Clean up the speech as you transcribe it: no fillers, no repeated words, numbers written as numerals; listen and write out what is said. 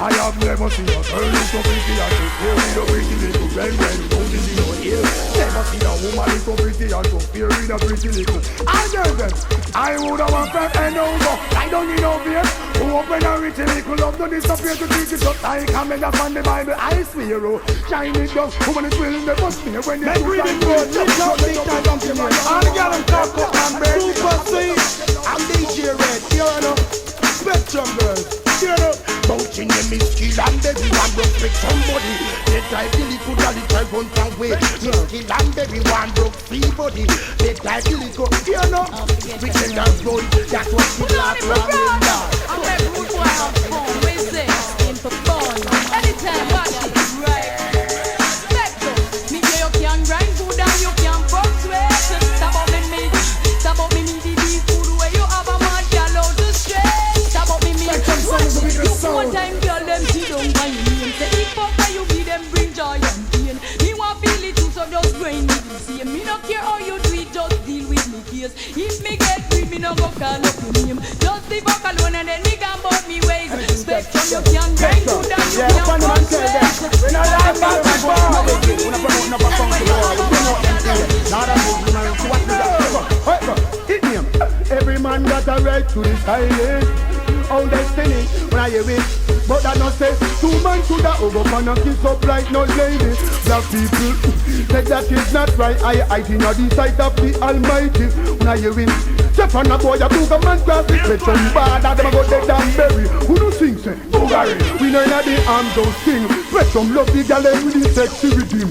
I have never seen a girl look so pretty and so fair with a pretty little red roses in her ear. Never seen a woman look so pretty and so fair with a pretty little. I tell them, I would have a friend and over. I don't need no fear. Who open a rich little love to disappear to treat it up like a man upon the Bible. I swear, oh, shine it down. Woman is willing to bust me when they do that. All the girls talk up and bed. Super sweet. I'm DJ Red. You know, Spectrum girls. You know, bouncing in me skill and everyone broke with somebody. They try to lick out all the time run from way. Skill and everyone broke free body. They try to lick out, you know, pretend that's good. That's what people are running now. I'm very good boy on phone. We say, in for fun. Anytime, watch it right. Spectrum, me say you can grind food and you can fuck sweat. Stop up in me, stop up in me, the food where you have a man girl out to straight. Stop up in me, one time girl them see don't find me. Say if up you give them bring joy and pain. Me want feel it too, so just grind me the same. Me no care how you do it, just deal with me case. If me get free, me no go call up your name. Just leave up alone and then me can bout me ways. Spectrum you can grind food and you can fuck sweat. When I lie back my bar, when I promote no perform to the wall, you know what I'm saying. Now that you know what we got. Hit me. Every man got a right to this island. Own destiny when I hear it. But that not say two man should have over and kiss up like no lady. Black people said that is not right. I in the sight of the Almighty. When I hear it, step on a boy a book a man cross it. Let some bad them go dead and bury. Who do sing say? Bugari. We know that the arms don't sing. Let some love the girl with the sexy rhythm.